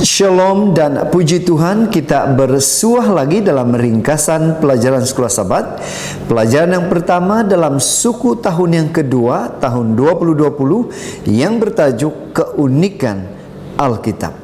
Shalom dan puji Tuhan, kita bersuah lagi dalam ringkasan pelajaran Sekolah Sabat. Pelajaran yang pertama dalam suku tahun yang kedua, tahun 2020, yang bertajuk Keunikan Alkitab.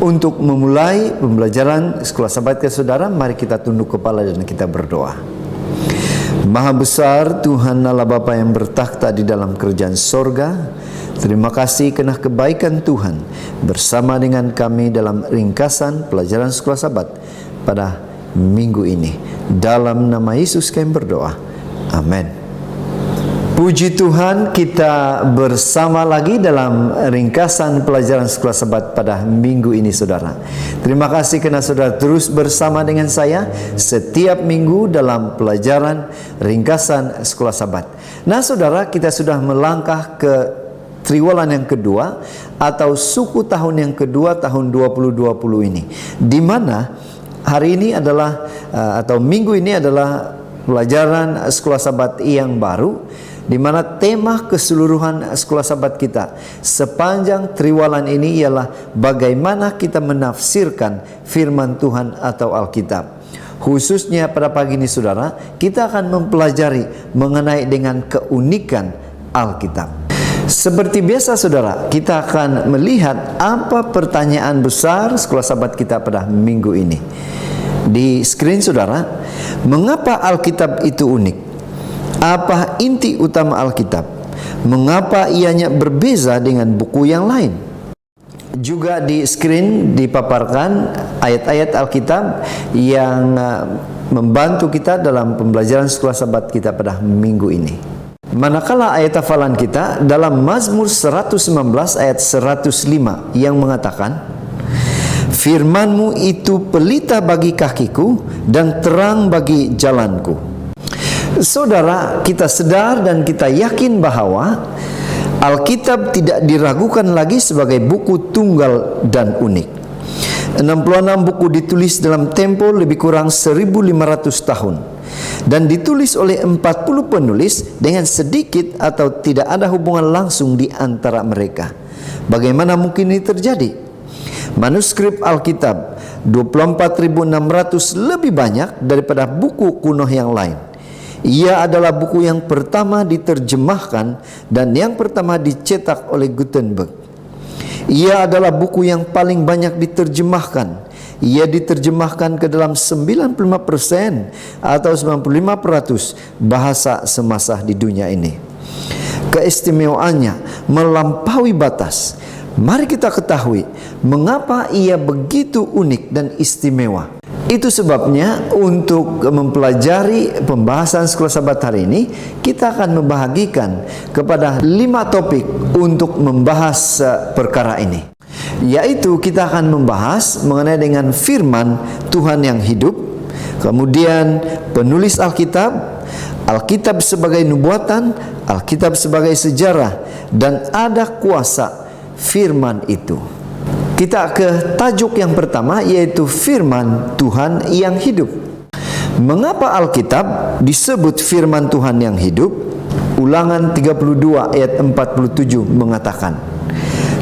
Untuk memulai pembelajaran Sekolah Sabat ke saudara, mari kita tunduk kepala dan kita berdoa. Maha besar Tuhan Allah Bapa yang bertakhta di dalam kerajaan sorga, terima kasih karena kebaikan Tuhan bersama dengan kami dalam ringkasan pelajaran Sekolah Sabat pada minggu ini. Dalam nama Yesus kami berdoa. Amin. Puji Tuhan, kita bersama lagi dalam ringkasan pelajaran Sekolah Sabat pada minggu ini, saudara. Terima kasih karena saudara terus bersama dengan saya setiap minggu dalam pelajaran ringkasan Sekolah Sabat. Nah, saudara, kita sudah melangkah ke triwulan yang kedua atau suku tahun yang kedua tahun 2020 ini, di mana hari ini adalah atau minggu ini adalah pelajaran Sekolah Sabat yang baru, di mana tema keseluruhan Sekolah Sabat kita sepanjang triwulan ini ialah bagaimana kita menafsirkan firman Tuhan atau Alkitab. Khususnya pada pagi ini, saudara, kita akan mempelajari mengenai dengan keunikan Alkitab. Seperti biasa, saudara, kita akan melihat apa pertanyaan besar Sekolah Sabat kita pada minggu ini. Di screen, saudara, mengapa Alkitab itu unik? Apa inti utama Alkitab? Mengapa ianya berbeza dengan buku yang lain? Juga di screen dipaparkan ayat-ayat Alkitab yang membantu kita dalam pembelajaran Sekolah Sabat kita pada minggu ini. Manakala ayat hafalan kita dalam Mazmur 119 ayat 105 yang mengatakan, "Firman-Mu itu pelita bagi kakiku dan terang bagi jalanku." Saudara, kita sadar dan kita yakin bahwa Alkitab tidak diragukan lagi sebagai buku tunggal dan unik. 66 buku ditulis dalam tempo lebih kurang 1500 tahun dan ditulis oleh 40 penulis dengan sedikit atau tidak ada hubungan langsung di antara mereka. Bagaimana mungkin ini terjadi? Manuskrip Alkitab 24.600 lebih banyak daripada buku kuno yang lain. Ia adalah buku yang pertama diterjemahkan dan yang pertama dicetak oleh Gutenberg. Ia adalah buku yang paling banyak diterjemahkan. Ia diterjemahkan ke dalam 95% atau 95% bahasa semasa di dunia ini. Keistimewaannya melampaui batas. Mari kita ketahui mengapa ia begitu unik dan istimewa. Itu sebabnya untuk mempelajari pembahasan Sekolah Sabat hari ini, kita akan membahagikan kepada 5 topik untuk membahas perkara ini. Yaitu kita akan membahas mengenai dengan firman Tuhan yang hidup, kemudian penulis Alkitab, Alkitab sebagai nubuatan, Alkitab sebagai sejarah, dan ada kuasa firman itu. Kita ke tajuk yang pertama, yaitu firman Tuhan yang hidup. Mengapa Alkitab disebut firman Tuhan yang hidup? Ulangan 32 ayat 47 mengatakan,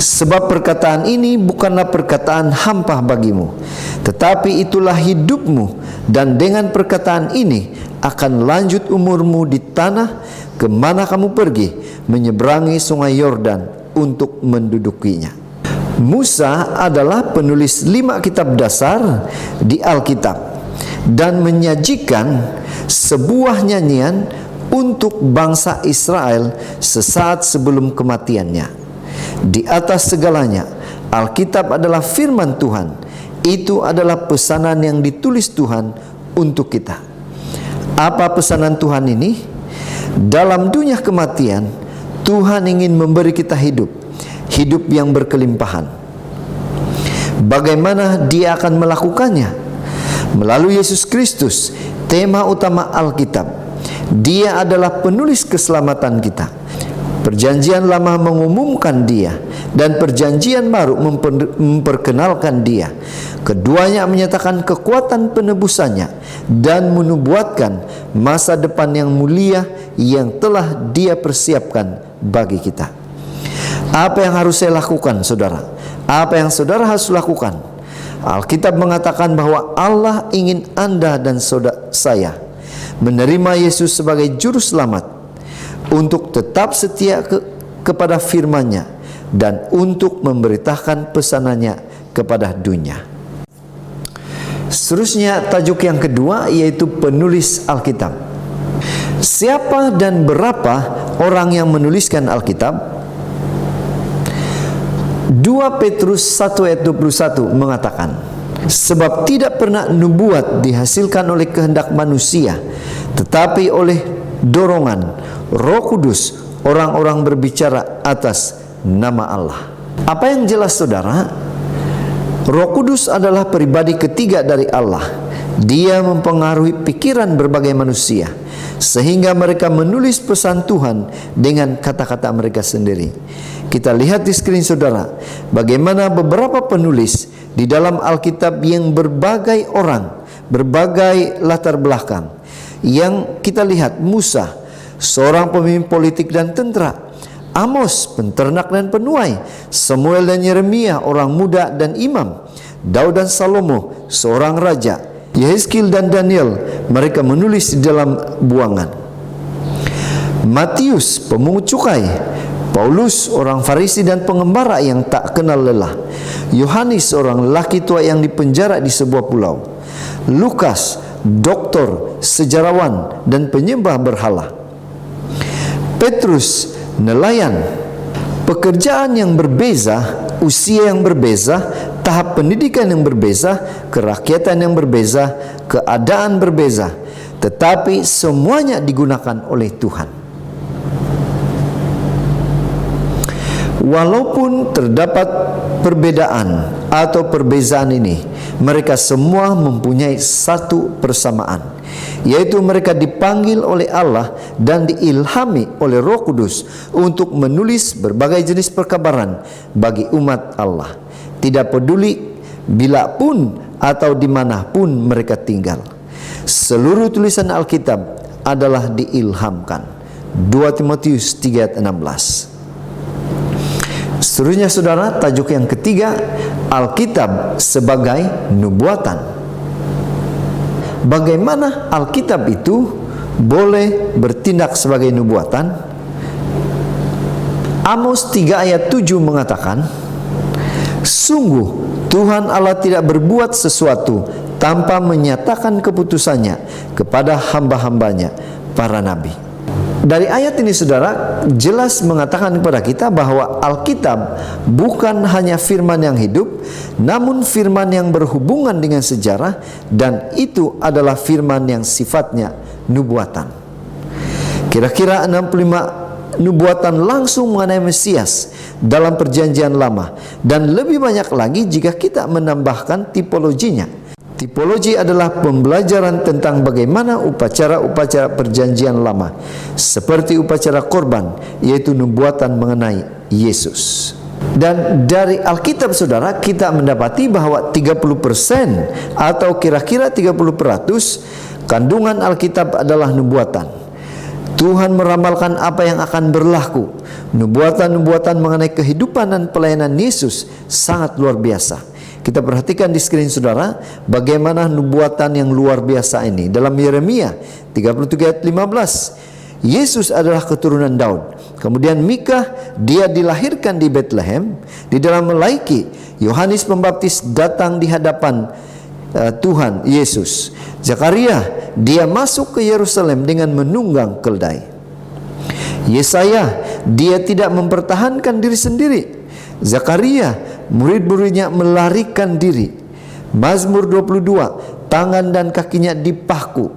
"Sebab perkataan ini bukanlah perkataan hampa bagimu, tetapi itulah hidupmu, dan dengan perkataan ini akan lanjut umurmu di tanah kemana kamu pergi, menyeberangi sungai Yordan untuk mendudukinya." Musa adalah penulis 5 kitab dasar di Alkitab dan menyajikan sebuah nyanyian untuk bangsa Israel sesaat sebelum kematiannya. Di atas segalanya, Alkitab adalah firman Tuhan. Itu adalah pesanan yang ditulis Tuhan untuk kita. Apa pesanan Tuhan ini? Dalam dunia kematian, Tuhan ingin memberi kita hidup yang berkelimpahan. Bagaimana Dia akan melakukannya? Melalui Yesus Kristus, tema utama Alkitab. Dia adalah penulis keselamatan kita. Perjanjian Lama mengumumkan Dia dan Perjanjian Baru memperkenalkan Dia. Keduanya menyatakan kekuatan penebusannya dan menubuatkan masa depan yang mulia yang telah Dia persiapkan bagi kita. Apa yang harus saya lakukan, saudara? Apa yang saudara harus lakukan? Alkitab mengatakan bahwa Allah ingin Anda dan saya menerima Yesus sebagai juru selamat, untuk tetap setia kepada firman-Nya dan untuk memberitakan pesanannya kepada dunia. Seterusnya, tajuk yang kedua yaitu penulis Alkitab. Siapa dan berapa orang yang menuliskan Alkitab? 2 Petrus 1 ayat 21 mengatakan, sebab tidak pernah nubuat dihasilkan oleh kehendak manusia, tetapi oleh dorongan Roh Kudus orang-orang berbicara atas nama Allah. Apa yang jelas saudara? Roh Kudus adalah pribadi ketiga dari Allah. Dia mempengaruhi pikiran berbagai manusia sehingga mereka menulis pesan Tuhan dengan kata-kata mereka sendiri. Kita lihat di skrin saudara, bagaimana beberapa penulis di dalam Alkitab yang berbagai orang, berbagai latar belakang. Yang kita lihat, Musa, seorang pemimpin politik dan tentara; Amos, penternak dan penuai; Samuel dan Yeremia, orang muda dan imam; Daud dan Salomo, seorang raja; Yehezkiel dan Daniel, mereka menulis di dalam buangan; Matius, pemungut cukai; Paulus, orang Farisi dan pengembara yang tak kenal lelah; Yohanes, orang lelaki tua yang dipenjara di sebuah pulau; Lukas, doktor, sejarawan dan penyembah berhala; Petrus, nelayan. Pekerjaan yang berbeza, usia yang berbeza, tahap pendidikan yang berbeza, kerakyatan yang berbeza, keadaan berbeza, tetapi semuanya digunakan oleh Tuhan. Walaupun terdapat perbedaan atau perbezaan ini, mereka semua mempunyai satu persamaan, yaitu mereka dipanggil oleh Allah dan diilhami oleh Roh Kudus untuk menulis berbagai jenis perkabaran bagi umat Allah, tidak peduli bila pun atau dimanapun mereka tinggal. Seluruh tulisan Alkitab adalah diilhamkan. 2 Timotius 3 ayat 16. Seterusnya saudara, tajuk yang ketiga, Alkitab sebagai nubuatan. Bagaimana Alkitab itu boleh bertindak sebagai nubuatan? Amos 3 ayat 7 mengatakan, sungguh Tuhan Allah tidak berbuat sesuatu tanpa menyatakan keputusannya kepada hamba-hambanya, para nabi. Dari ayat ini saudara, jelas mengatakan kepada kita bahwa Alkitab bukan hanya firman yang hidup, namun firman yang berhubungan dengan sejarah, dan itu adalah firman yang sifatnya nubuatan. Kira-kira 65 nubuatan langsung mengenai Mesias dalam perjanjian lama, dan lebih banyak lagi jika kita menambahkan tipologinya. Tipologi adalah pembelajaran tentang bagaimana upacara-upacara perjanjian lama, seperti upacara korban, yaitu nubuatan mengenai Yesus. Dan dari Alkitab saudara, kita mendapati bahwa 30% atau kira-kira 30% kandungan Alkitab adalah nubuatan. Tuhan meramalkan apa yang akan berlaku. Nubuatan-nubuatan mengenai kehidupan dan pelayanan Yesus sangat luar biasa. Kita perhatikan di skrin saudara, bagaimana nubuatan yang luar biasa ini. Dalam Yeremia 33 ayat 15, Yesus adalah keturunan Daud. Kemudian Mika, dia dilahirkan di Bethlehem. Di dalam Melaiki, Yohanes Pembaptis datang di hadapan Tuhan Yesus. Zakaria, dia masuk ke Yerusalem dengan menunggang keldai. Yesaya, dia tidak mempertahankan diri sendiri. Zakaria, murid-muridnya melarikan diri. Mazmur 22, tangan dan kakinya dipaku.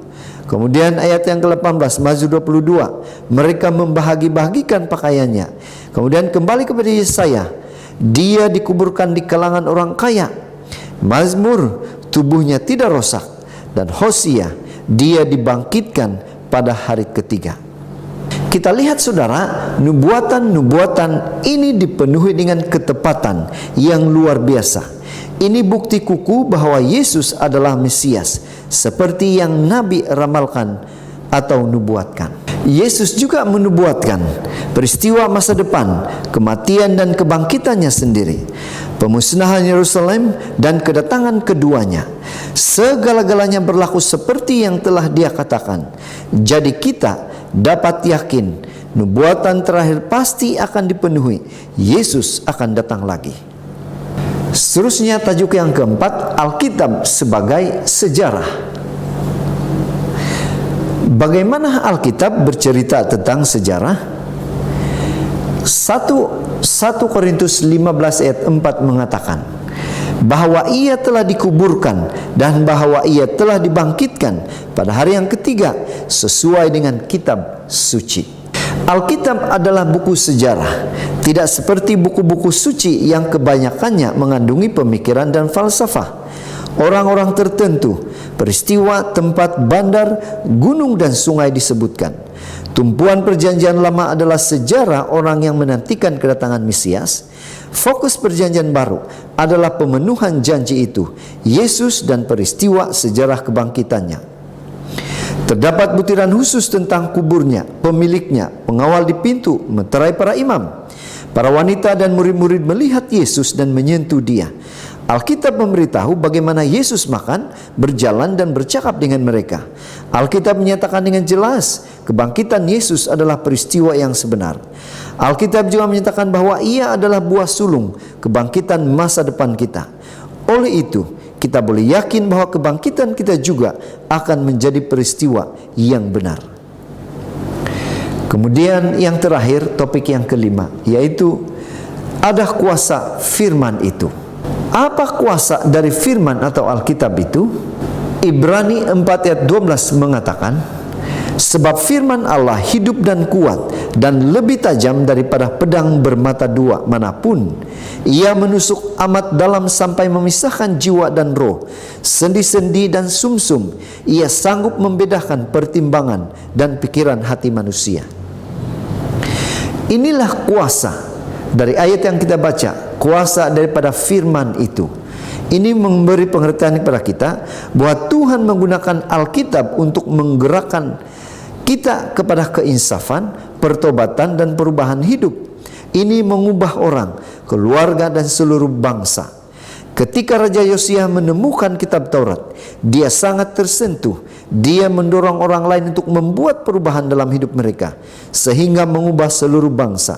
Kemudian ayat yang ke-18, Mazmur 22, mereka membahagi-bahagikan pakaiannya. Kemudian kembali kepada Yesaya, dia dikuburkan di kalangan orang kaya. Mazmur, tubuhnya tidak rosak. Dan Hosea, dia dibangkitkan pada hari ketiga. Kita lihat saudara, nubuatan-nubuatan ini dipenuhi dengan ketepatan yang luar biasa. Ini bukti kuku bahwa Yesus adalah Mesias, seperti yang Nabi ramalkan atau nubuatkan. Yesus juga menubuatkan peristiwa masa depan, kematian dan kebangkitannya sendiri, pemusnahan Yerusalem dan kedatangan keduanya. Segala-galanya berlaku seperti yang telah Dia katakan. Jadi kita dapat yakin nubuatan terakhir pasti akan dipenuhi. Yesus akan datang lagi. Seterusnya tajuk yang keempat, Alkitab sebagai sejarah. Bagaimana Alkitab bercerita tentang sejarah? 1 Korintus 15 ayat 4 mengatakan bahwa Ia telah dikuburkan dan bahwa Ia telah dibangkitkan pada hari yang ketiga sesuai dengan kitab suci. Alkitab adalah buku sejarah, tidak seperti buku-buku suci yang kebanyakannya mengandungi pemikiran dan falsafah. Orang-orang tertentu, peristiwa, tempat, bandar, gunung dan sungai disebutkan. Tumpuan perjanjian lama adalah sejarah orang yang menantikan kedatangan Mesias. Fokus perjanjian baru adalah pemenuhan janji itu, Yesus dan peristiwa sejarah kebangkitannya. Terdapat butiran khusus tentang kuburnya, pemiliknya, pengawal di pintu, meterai para imam. Para wanita dan murid-murid melihat Yesus dan menyentuh Dia. Alkitab memberitahu bagaimana Yesus makan, berjalan dan bercakap dengan mereka. Alkitab menyatakan dengan jelas kebangkitan Yesus adalah peristiwa yang sebenar. Alkitab juga menyatakan bahwa Ia adalah buah sulung kebangkitan masa depan kita. Oleh itu, kita boleh yakin bahwa kebangkitan kita juga akan menjadi peristiwa yang benar. Kemudian yang terakhir, topik yang kelima, yaitu ada kuasa firman itu. Apa kuasa dari firman atau Alkitab itu? Ibrani 4 ayat 12 mengatakan, sebab firman Allah hidup dan kuat dan lebih tajam daripada pedang bermata dua manapun. Ia menusuk amat dalam sampai memisahkan jiwa dan roh, sendi-sendi dan sumsum. Ia sanggup membedakan pertimbangan dan pikiran hati manusia. Inilah kuasa dari ayat yang kita baca, kuasa daripada firman itu. Ini memberi pengertian kepada kita bahwa Tuhan menggunakan Alkitab untuk menggerakkan kita kepada keinsafan, pertobatan dan perubahan hidup. Ini mengubah orang, keluarga dan seluruh bangsa. Ketika Raja Yosia menemukan kitab Taurat, dia sangat tersentuh. Dia mendorong orang lain untuk membuat perubahan dalam hidup mereka, sehingga mengubah seluruh bangsa.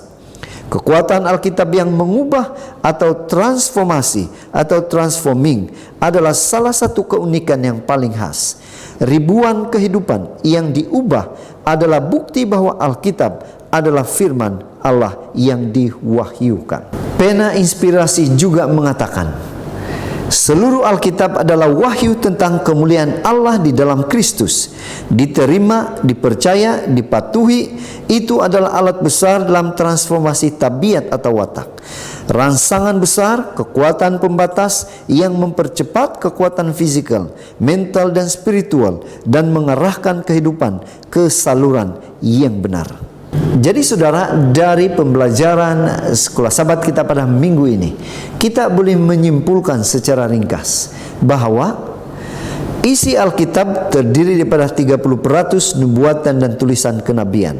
Kekuatan Alkitab yang mengubah atau transformasi atau transforming adalah salah satu keunikan yang paling khas. Ribuan kehidupan yang diubah adalah bukti bahwa Alkitab adalah firman Allah yang diwahyukan. Pena Inspirasi juga mengatakan, seluruh Alkitab adalah wahyu tentang kemuliaan Allah di dalam Kristus. Diterima, dipercaya, dipatuhi, itu adalah alat besar dalam transformasi tabiat atau watak. Rangsangan besar, kekuatan pembatas yang mempercepat kekuatan fisikal, mental dan spiritual, dan mengarahkan kehidupan ke saluran yang benar. Jadi saudara, dari pembelajaran Sekolah Sabat kita pada minggu ini, kita boleh menyimpulkan secara ringkas bahwa isi Alkitab terdiri daripada 30% nubuatan dan tulisan kenabian.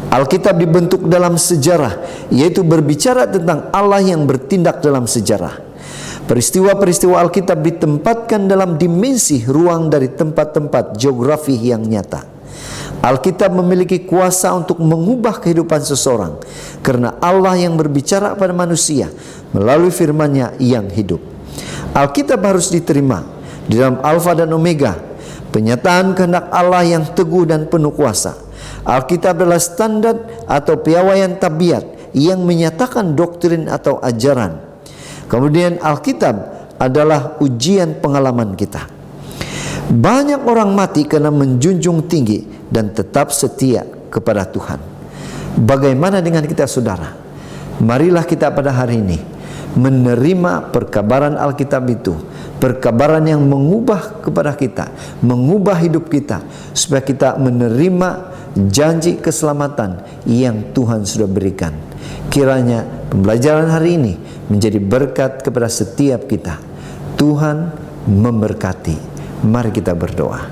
Alkitab dibentuk dalam sejarah, yaitu berbicara tentang Allah yang bertindak dalam sejarah. Peristiwa-peristiwa Alkitab ditempatkan dalam dimensi ruang dari tempat-tempat geografi yang nyata. Alkitab memiliki kuasa untuk mengubah kehidupan seseorang, karena Allah yang berbicara pada manusia melalui firman-Nya yang hidup. Alkitab harus diterima di dalam Alfa dan Omega, penyataan kehendak Allah yang teguh dan penuh kuasa. Alkitab adalah standar atau piawaian tabiat yang menyatakan doktrin atau ajaran. Kemudian Alkitab adalah ujian pengalaman kita. Banyak orang mati karena menjunjung tinggi dan tetap setia kepada Tuhan. Bagaimana dengan kita saudara? Marilah kita pada hari ini menerima perkabaran Alkitab itu, perkabaran yang mengubah kepada kita, mengubah hidup kita, supaya kita menerima janji keselamatan yang Tuhan sudah berikan. Kiranya pembelajaran hari ini menjadi berkat kepada setiap kita. Tuhan memberkati. Mari kita berdoa.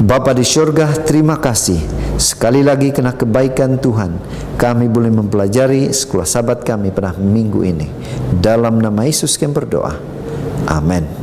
Bapa di surga, terima kasih sekali lagi kena kebaikan Tuhan kami boleh mempelajari sekolah sahabat kami pada minggu ini. Dalam nama Yesus kami berdoa. Amin.